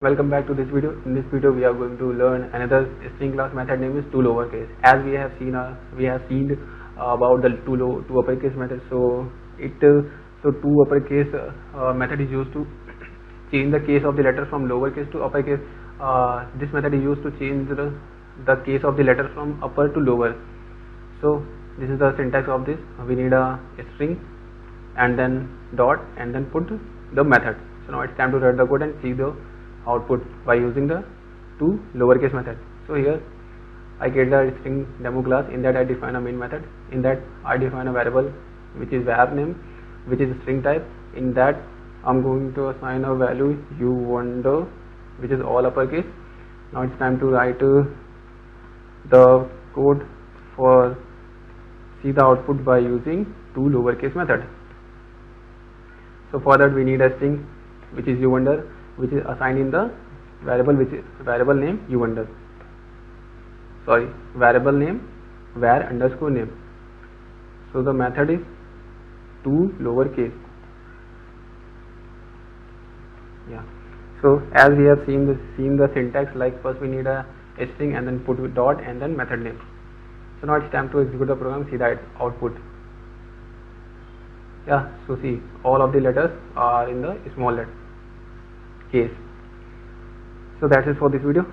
Welcome back to this video. In this video we are going to learn another string class method name is toLowerCase. As we have seen about the toUpperCase method. So toUpperCase method is used to change the case of the letter from lowercase to uppercase. This method is used to change the case of the letter from upper to lower. So this is the syntax of this. We need a string and then dot and then put the method. So now it's time to write the code and see the output by using the toLowerCase method. So here I get the string demo class. In that I define a main method. In that I define a variable which is var name, which is string type. In that I'm going to assign a value uWonder, which is all uppercase. Now it's time to write the code for see the output by using toLowerCase method. So for that we need a string which is uWonder, which is assigned in the variable which is variable name uWonder. Variable name var underscore name. So the method is toLowerCase. Yeah. So as we have seen the syntax, like first we need a string and then put dot and then method name. So now it's time to execute the program. See that output. Yeah. So see, all of the letters are in the small letter case. So that's it for this video.